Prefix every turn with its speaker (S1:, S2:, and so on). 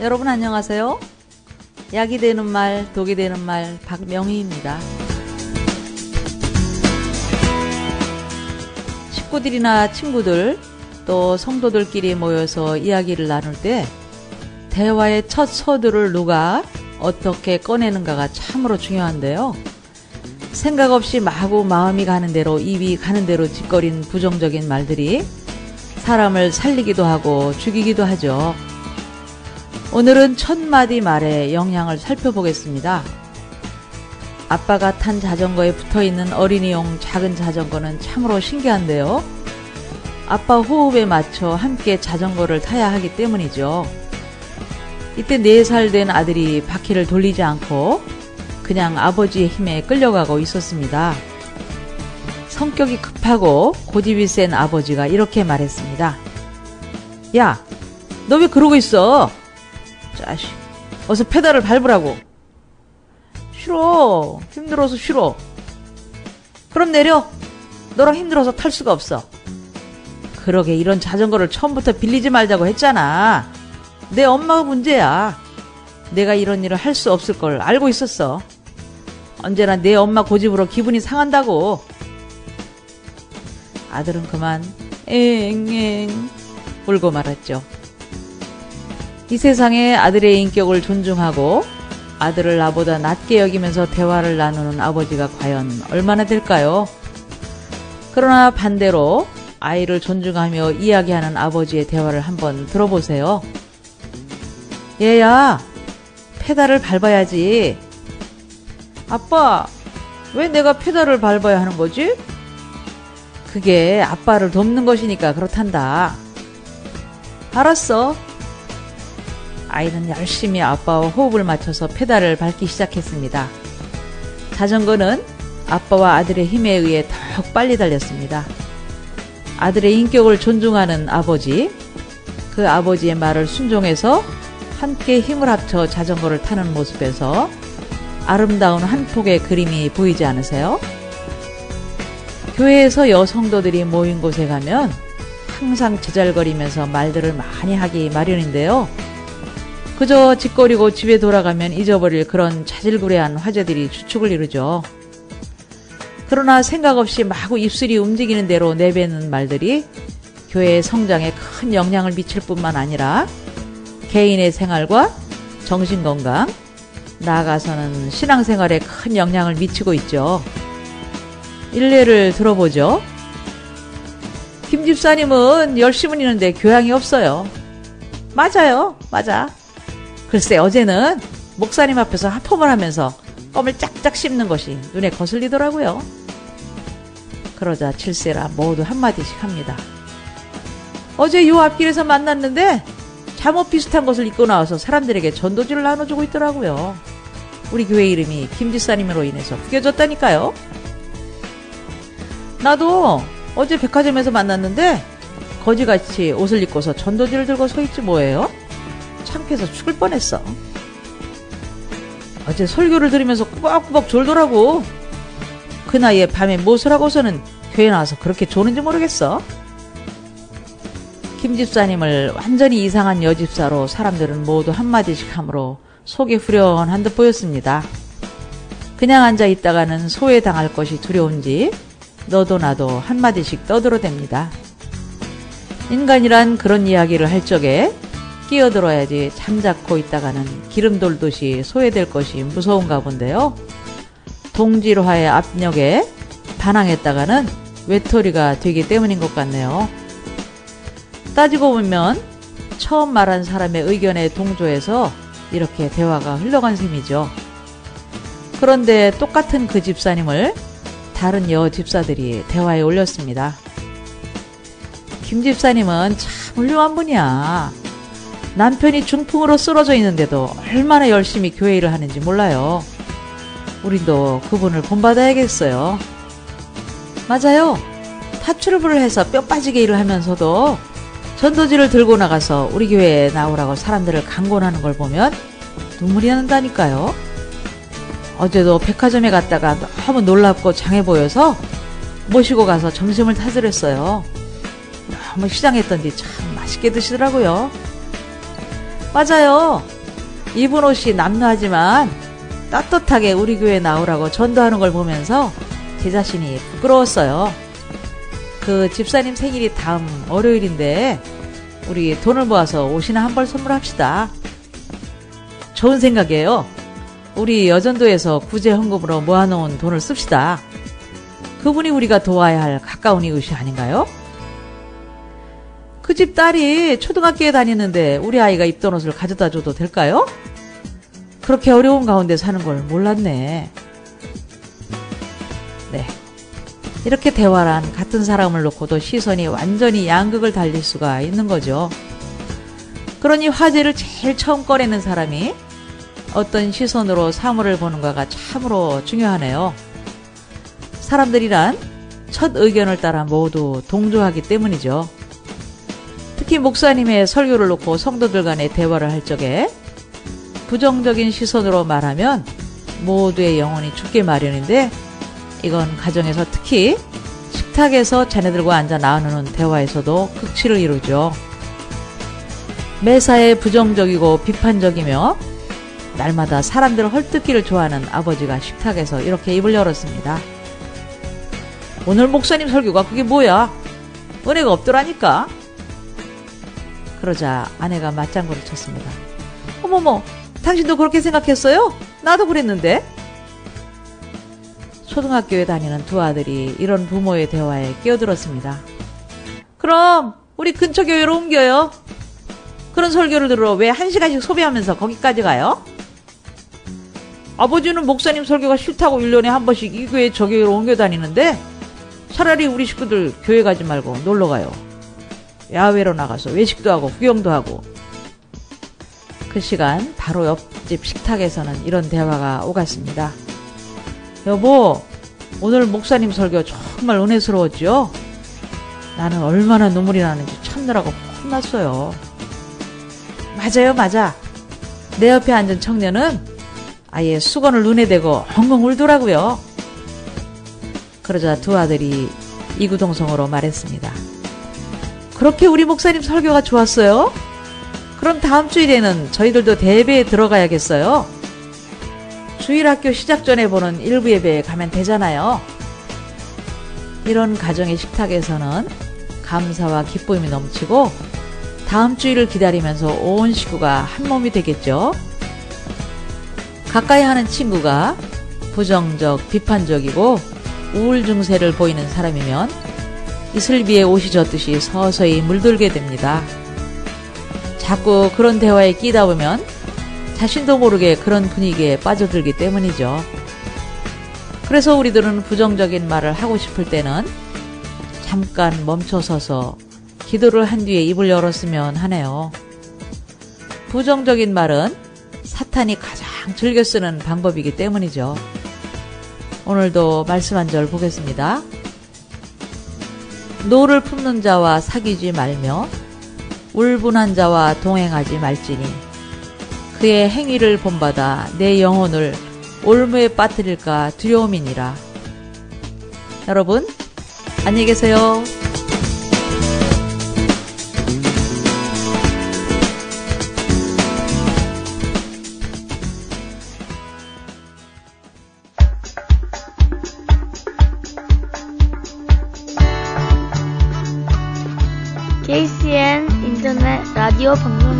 S1: 여러분 안녕하세요. 약이 되는 말, 독이 되는 말 박명희입니다. 식구들이나 친구들 또 성도들끼리 모여서 이야기를 나눌 때 대화의 첫 서두를 누가 어떻게 꺼내는가가 참으로 중요한데요. 생각 없이 마구 마음이 가는 대로 입이 가는 대로 짓거린 부정적인 말들이 사람을 살리기도 하고 죽이기도 하죠. 오늘은 첫 마디 말의 영향을 살펴보겠습니다. 아빠가 탄 자전거에 붙어있는 어린이용 작은 자전거는 참으로 신기한데요. 아빠 호흡에 맞춰 함께 자전거를 타야 하기 때문이죠. 이때 4살 된 아들이 바퀴를 돌리지 않고 그냥 아버지의 힘에 끌려가고 있었습니다. 성격이 급하고 고집이 센 아버지가 이렇게 말했습니다. 야, 너 왜 그러고 있어? 자식, 어서 페달을 밟으라고. 싫어. 힘들어서 싫어. 그럼 내려. 너랑 힘들어서 탈 수가 없어. 그러게 이런 자전거를 처음부터 빌리지 말자고 했잖아. 내 엄마가 문제야. 내가 이런 일을 할 수 없을 걸 알고 있었어. 언제나 내 엄마 고집으로 기분이 상한다고. 아들은 그만 엥엥 울고 말았죠. 이 세상에 아들의 인격을 존중하고 아들을 나보다 낮게 여기면서 대화를 나누는 아버지가 과연 얼마나 될까요? 그러나 반대로 아이를 존중하며 이야기하는 아버지의 대화를 한번 들어보세요. 얘야, 페달을 밟아야지. 아빠, 왜 내가 페달을 밟아야 하는 거지? 그게 아빠를 돕는 것이니까 그렇단다. 알았어. 아이는 열심히 아빠와 호흡을 맞춰서 페달을 밟기 시작했습니다. 자전거는 아빠와 아들의 힘에 의해 더욱 빨리 달렸습니다. 아들의 인격을 존중하는 아버지, 그 아버지의 말을 순종해서 함께 힘을 합쳐 자전거를 타는 모습에서 아름다운 한 폭의 그림이 보이지 않으세요? 교회에서 여성도들이 모인 곳에 가면 항상 제잘거리면서 말들을 많이 하기 마련인데요. 그저 짓거리고 집에 돌아가면 잊어버릴 그런 자질구레한 화제들이 주축을 이루죠. 그러나 생각 없이 마구 입술이 움직이는 대로 내뱉는 말들이 교회의 성장에 큰 영향을 미칠 뿐만 아니라 개인의 생활과 정신건강, 나아가서는 신앙생활에 큰 영향을 미치고 있죠. 일례를 들어보죠. 김 집사님은 열심은 있는데 교양이 없어요. 맞아요. 맞아. 글쎄 어제는 목사님 앞에서 하품을 하면서 껌을 짝짝 씹는 것이 눈에 거슬리더라고요. 그러자 7세라 모두 한마디씩 합니다. 어제 요 앞길에서 만났는데 잠옷 비슷한 것을 입고 나와서 사람들에게 전도지를 나눠주고 있더라고요. 우리 교회 이름이 김 집사님으로 인해서 구겨졌다니까요. 나도 어제 백화점에서 만났는데 거지같이 옷을 입고서 전도지를 들고 서 있지 뭐예요? 창피해서 죽을 뻔했어. 어제 설교를 들으면서 꾸벅꾸벅 졸더라고. 그 나이에 밤에 무엇을 하고서는 교회 나와서 그렇게 조는지 모르겠어. 김 집사님을 완전히 이상한 여집사로 사람들은 모두 한마디씩 하므로 속이 후련한 듯 보였습니다. 그냥 앉아있다가는 소외당할 것이 두려운지 너도 나도 한마디씩 떠들어댑니다. 인간이란 그런 이야기를 할 적에 끼어들어야지 잠자코 있다가는 기름 돌듯이 소외될 것이 무서운가 본데요. 동질화의 압력에 반항했다가는 외톨이가 되기 때문인 것 같네요. 따지고 보면 처음 말한 사람의 의견에 동조해서 이렇게 대화가 흘러간 셈이죠. 그런데 똑같은 그 집사님을 다른 여 집사들이 대화에 올렸습니다. 김 집사님은 참 훌륭한 분이야. 남편이 중풍으로 쓰러져 있는데도 얼마나 열심히 교회 일을 하는지 몰라요. 우리도 그분을 본받아야겠어요. 맞아요. 타출부를 해서 뼈 빠지게 일을 하면서도 전도지를 들고 나가서 우리 교회에 나오라고 사람들을 강권하는 걸 보면 눈물이 난다니까요. 어제도 백화점에 갔다가 너무 놀랍고 장해 보여서 모시고 가서 점심을 사드렸어요. 너무 시장했던지 참 맛있게 드시더라고요. 맞아요. 입은 옷이 남루하지만 따뜻하게 우리 교회에 나오라고 전도하는 걸 보면서 제 자신이 부끄러웠어요. 그 집사님 생일이 다음 월요일인데 우리 돈을 모아서 옷이나 한 벌 선물합시다. 좋은 생각이에요. 우리 여전도에서 구제 헌금으로 모아놓은 돈을 씁시다. 그분이 우리가 도와야 할 가까운 이웃이 아닌가요? 그 집 딸이 초등학교에 다니는데 우리 아이가 입던 옷을 가져다 줘도 될까요? 그렇게 어려운 가운데 사는 걸 몰랐네. 네. 이렇게 대화란 같은 사람을 놓고도 시선이 완전히 양극을 달릴 수가 있는 거죠. 그러니 화제를 제일 처음 꺼내는 사람이 어떤 시선으로 사물을 보는가가 참으로 중요하네요. 사람들이란 첫 의견을 따라 모두 동조하기 때문이죠. 특히 목사님의 설교를 놓고 성도들 간의 대화를 할 적에 부정적인 시선으로 말하면 모두의 영혼이 죽게 마련인데 이건 가정에서 특히 식탁에서 자녀들과 앉아 나누는 대화에서도 극치를 이루죠. 매사에 부정적이고 비판적이며 날마다 사람들을 헐뜯기를 좋아하는 아버지가 식탁에서 이렇게 입을 열었습니다. 오늘 목사님 설교가 그게 뭐야? 은혜가 없더라니까. 그러자 아내가 맞장구를 쳤습니다. 어머머, 당신도 그렇게 생각했어요? 나도 그랬는데. 초등학교에 다니는 두 아들이 이런 부모의 대화에 끼어들었습니다. 그럼 우리 근처 교회로 옮겨요. 그런 설교를 들으러 왜 1시간씩 소비하면서 거기까지 가요? 아버지는 목사님 설교가 싫다고 1년에 한 번씩 이 교회 저 교회로 옮겨 다니는데 차라리 우리 식구들 교회 가지 말고 놀러 가요. 야외로 나가서 외식도 하고 구경도 하고. 그 시간 바로 옆집 식탁에서는 이런 대화가 오갔습니다. 여보, 오늘 목사님 설교 정말 은혜스러웠죠? 나는 얼마나 눈물이 나는지 참느라고 혼났어요. 맞아요, 맞아. 내 옆에 앉은 청년은 아예 수건을 눈에 대고 엉엉 울더라고요. 그러자 두 아들이 이구동성으로 말했습니다. 그렇게 우리 목사님 설교가 좋았어요? 그럼 다음 주일에는 저희들도 대회에 들어가야겠어요. 주일학교 시작 전에 보는 일부 예배에 가면 되잖아요. 이런 가정의 식탁에서는 감사와 기쁨이 넘치고 다음 주일을 기다리면서 온 식구가 한 몸이 되겠죠. 가까이 하는 친구가 부정적, 비판적이고 우울 증세를 보이는 사람이면 이슬비에 옷이 젖듯이 서서히 물들게 됩니다. 자꾸 그런 대화에 끼다 보면 자신도 모르게 그런 분위기에 빠져들기 때문이죠. 그래서 우리들은 부정적인 말을 하고 싶을 때는 잠깐 멈춰서서 기도를 한 뒤에 입을 열었으면 하네요. 부정적인 말은 사탄이 가장 즐겨 쓰는 방법이기 때문이죠. 오늘도 말씀 한 절 보겠습니다. 노를 품는 자와 사귀지 말며 울분한 자와 동행하지 말지니 그의 행위를 본받아 내 영혼을 올무에 빠뜨릴까 두려움이니라. 여러분, 안녕히 계세요.
S2: KCN 인터넷 라디오 방송